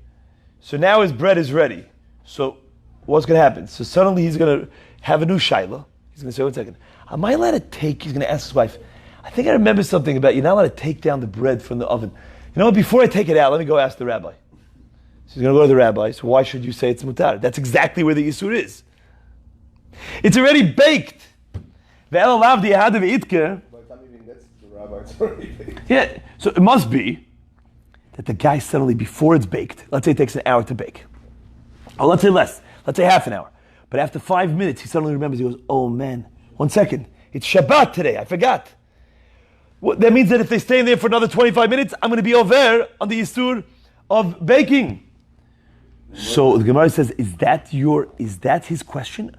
so now his bread is ready. So what's going to happen? So suddenly he's going to have a new shaila. He's going to say, 1 second, am I allowed to take, he's going to ask his wife, I think I remember something about you're not allowed to take down the bread from the oven. You know what, before I take it out, let me go ask the rabbi. So he's going to go to the rabbi, so why should you say it's mutar? That's exactly where the Yisur is. It's already baked. By the time he even gets to the rabbi, it's already baked. Yeah, so it must be that the guy suddenly, before it's baked, let's say it takes an hour to bake. Or let's say less, let's say half an hour. But after 5 minutes, he suddenly remembers, he goes, oh man, 1 second, it's Shabbat today, I forgot. Well, that means that if they stay in there for another 25 minutes, I'm going to be over on the Yisur of baking. So the Gemara says, is that his question?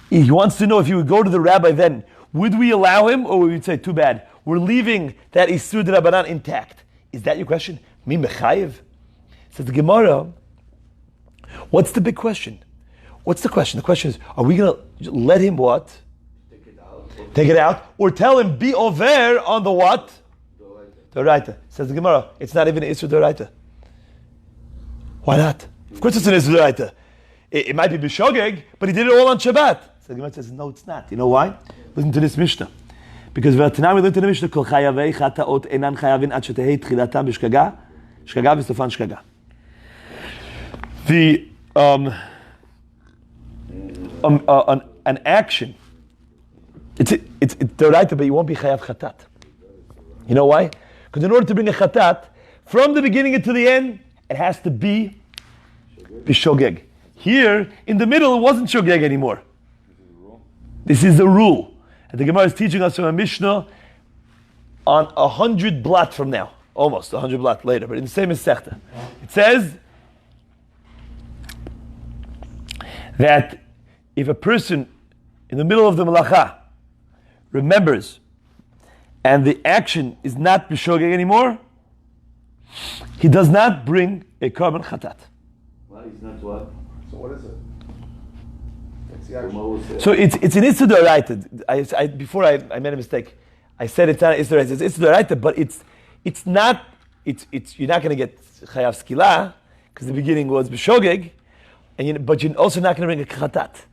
He wants to know if you would go to the rabbi then, would we allow him, or would we say, too bad, we're leaving that Isur D'Rabbanan intact? Is that your question? Mi mechayev? Says the Gemara, what's the big question? What's the question? The question is, are we going to let him what? Take it out, or tell him, be over on the what? The Doraita. Says the Gemara, it's not even an Isur Doraita. Why not? Of course it's an Isur Doraita. It might be B'shogeg, but he did it all on Shabbat. So the Gemara says, no, it's not. You know why? Listen to this Mishnah. Because V'atanah we learned in the Mishnah, Kol chayavei chataot enan chayavin ad shetehei tchilatam b'shkaga, shkaga v'stofan shkaga. An action, it's Doraita, but you won't be chayav chatat. You know why? Because in order to bring a chatat, from the beginning until the end, it has to be b'shogeg. Here, in the middle, it wasn't shogeg anymore. This is the rule. And the Gemara is teaching us from a Mishnah on 100 blat from now. Almost 100 blat later, but in the same masechet. It says that if a person in the middle of the malacha remembers and the action is not b'shogeg anymore, he does not bring a korban chatat. Why is not what? So what is it? What's the action? So it's an Isur D'Oraita. Before I made a mistake. I said it's not Isur D'Oraita. It's Isur D'Oraita, but it's not. You're not going to get chayav skila because the beginning was b'shogeg, but you're also not going to bring a chatat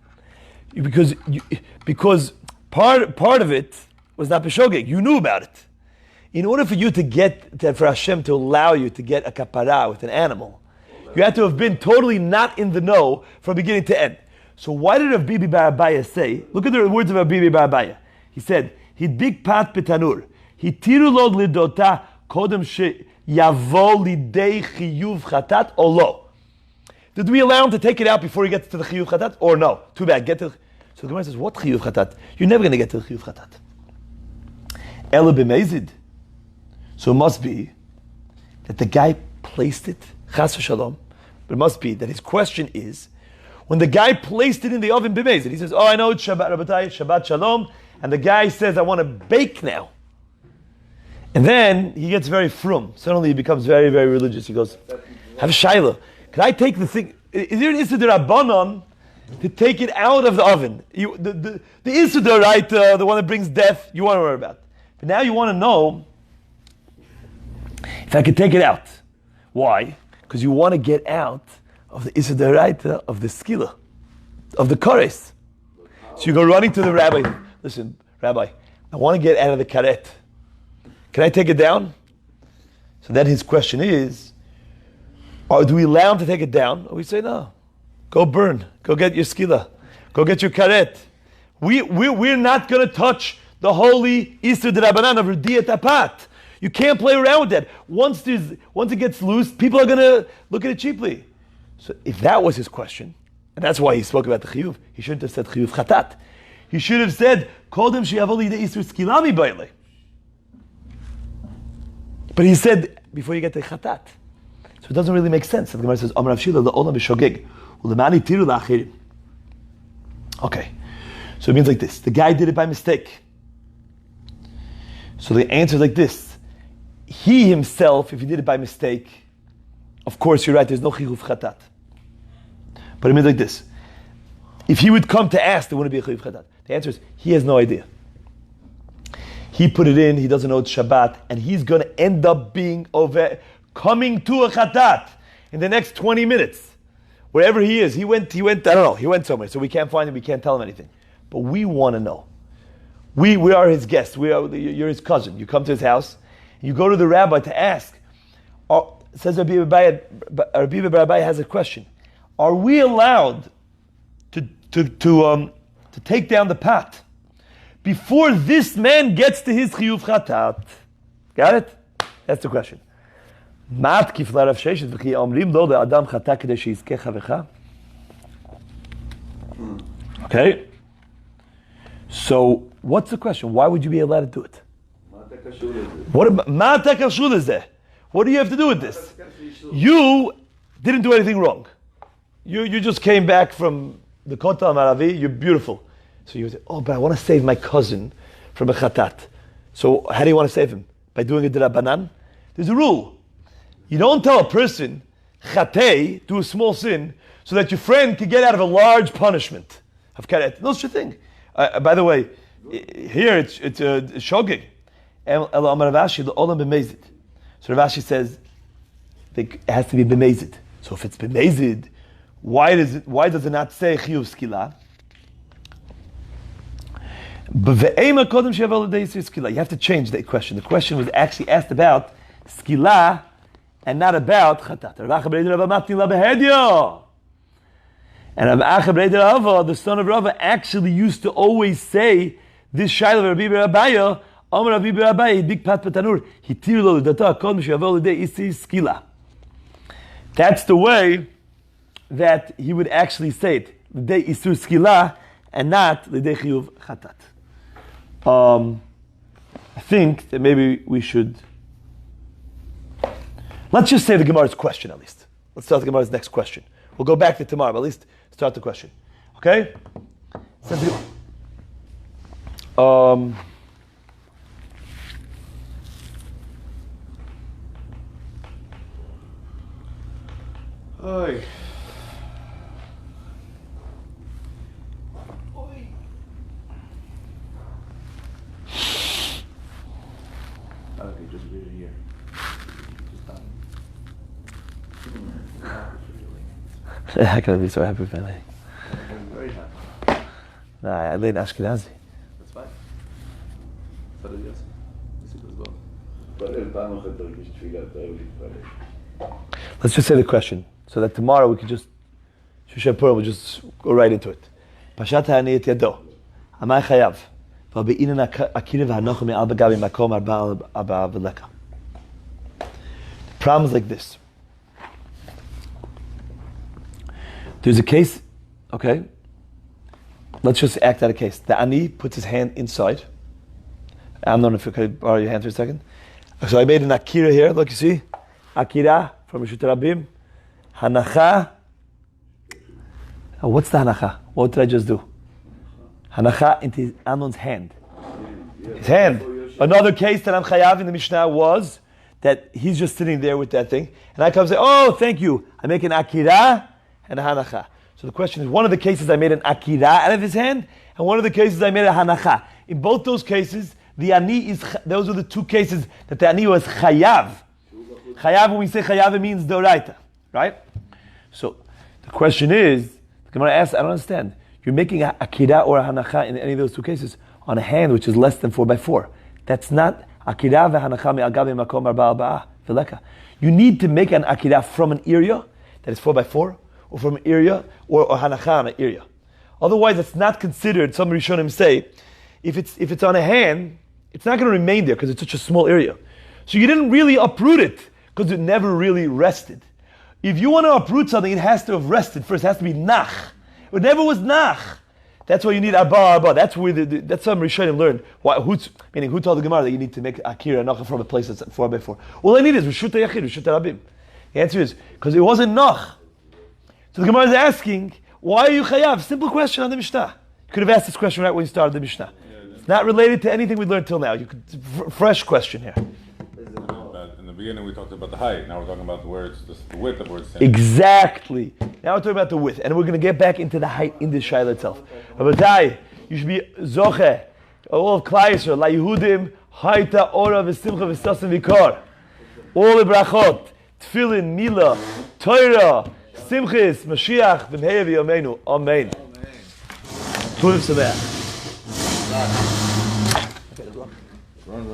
because part of it was not b'shogeg. You knew about it. In order for you to get for Hashem to allow you to get a kapara with an animal, you had to have been totally not in the know from beginning to end. So why did Rav Bibi Bar Abaya say? Look at the words of Rav Bibi Bar Abaya. He said, "Hidbik pat betanur, hitiru lo lidota kodem she yavo lidei chiyuv chatat or lo." Did we allow him to take it out before he gets to the chiyuv chatat, or no? Too bad. Get to. So the Gemara says, "What chiyuv chatat? You're never going to get to the chiyuv chatat." Ela b'mezid. So it must be that the guy placed it, chas v'shalom, but it must be that his question is, when the guy placed it in the oven b'mezid, he says, oh, I know it's Shabbat, Rabbatai, Shabbat Shalom, and the guy says, I want to bake now. And then he gets very frum. Suddenly he becomes very, very religious. He goes, have a shayla. Can I take the thing? Is there an Isur D'Rabbanan to take it out of the oven? The Isur D'Oraita, the one that brings death, you want to worry about. But now you want to know if I could take it out. Why? Because you want to get out of the Isur D'Oraita, of the skila, of the kores. So you go running to the rabbi. Listen, Rabbi, I want to get out of the karet. Can I take it down? So then his question is, do we allow him to take it down? Or we say no. Go burn. Go get your skila. Go get your karet. We're not going to touch the holy Easter D'Rabbanan of Rudiyat Apat. You can't play around with that. Once it gets loose, people are going to look at it cheaply. So if that was his question, and that's why he spoke about the chiyuv, he shouldn't have said chiyuv chatat. He should have said, Kodem sheyavo lidei Easter skilami baile. But he said, before you get to chatat. So it doesn't really make sense. The Gemara says, Amar Rav Shila le'olam b'shogeg, u'lemani tiru la'achirim. Okay. So it means like this. The guy did it by mistake. So the answer is like this. He himself, if he did it by mistake, of course you're right, there's no chiyuv chatat. But it means like this. If he would come to ask, there wouldn't be a chiyuv chatat. The answer is, he has no idea. He put it in, he doesn't know it's Shabbat, and he's going to end up being coming to a chatat in the next 20 minutes. Wherever he is, he went, I don't know, he went somewhere, so we can't find him, we can't tell him anything. But we want to know. We are his guests. You're his cousin. You come to his house. You go to the rabbi to ask. Says Rabbi Abai has a question. Are we allowed to take down the pot before this man gets to his chiyuv chatat? Got it? That's the question. Okay. So, what's the question? Why would you be allowed to do it? What do you have to do with this? You didn't do anything wrong. You just came back from the Kotel Maravi. You're beautiful. So you say, oh, but I want to save my cousin from a chatat. So how do you want to save him? By doing a d'Rabbanan? There's a rule. You don't tell a person, chatei, do a small sin, so that your friend can get out of a large punishment. No such a thing. By the way, here it's shogeg. So Ravashi says it has to be b'mezid. So if it's b'mezid, why does it not say chiyuv skila? You have to change the question. The question was actually asked about skila and not about chatat. And Rav Acha B'nei Rava, the son of Rava, actually used to always say this shayla of Rabbi Rabbi Amar Rabbi Rabbi big pat patanur hitir lo l'data kol mishavol l'dei isi skila. That's the way that he would actually say it, l'dei isur skila, and not l'dei chiyuv chatat. I think that maybe we should. Let's just say the Gemara's question at least. Let's start the Gemara's next question. We'll go back to tomorrow, but at least start the question. Okay? Oy. Okay, just read it here. Just done. How can I be so happy with my leg? I'm very happy. Nah, I laid Ashkenazi. That's fine. So did yes. This is well. Let's just say the question, so that tomorrow we could just Shusha Purim, we'll just go right into it. Pashat ha'aniyat yado. Amai chayav. V'be'inan akira v'hanochu me'al b'gabi makom arba v'leka. The problem is like this. There's a case, okay? Let's just act out a case. The ani puts his hand inside. Amnon, if you could borrow your hand for a second. So I made an akira here, look, you see? Akira from Rishut Rabim. Hanacha. Oh, what's the hanacha? What did I just do? Hanacha into Amnon's hand. His hand. Another case that I'm chayav in the Mishnah was that he's just sitting there with that thing. And I come and say, oh, thank you. I make an akira and a hanacha. So the question is, one of the cases I made an akira out of his hand, and one of the cases I made a hanacha. In both those cases, the ani is, those are the two cases that the ani was chayav. Chayav, when we say chayav, it means doraita, right? So the question is, the Gemara asks, I don't understand. You're making a akira or a hanacha in any of those two cases on a hand which is less than 4x4. That's not akira v'hanacha me'agabi makom arba v'leka. You need to make an akira from an area that is 4x4, or from an area, or hanacha on an area. Otherwise, it's not considered. Some Rishonim say, if it's on a hand, it's not going to remain there because it's such a small area. So you didn't really uproot it because it never really rested. If you want to uproot something, it has to have rested first. It has to be nach. It never was nach. That's why you need abba. That's where that's some Rishonim learned. Meaning, who told the Gemara that you need to make akira nacha from a place that's 4x4? All I need is reshut yachid, reshut rabim. The answer is because it wasn't nach. So the Gemara is asking, why are you chayav? Simple question on the Mishnah. You could have asked this question right when you started the Mishnah. It's not related to anything we learned till now. Fresh question here. In the beginning, we talked about the height. Now we're talking about where it's the width of where it's standing. Exactly. Now we're talking about the width, and we're going to get back into the height in the shaila itself. Rabbi, you should be zoche. All of Klal Yisrael, la Yehudim, haita ora v'simcha v'stasim v'kor. All the brachot, tefillin, mila, Torah, simchis, Mashiach, v'mheya v'yameinu. Amen. Tuv sameach. Run.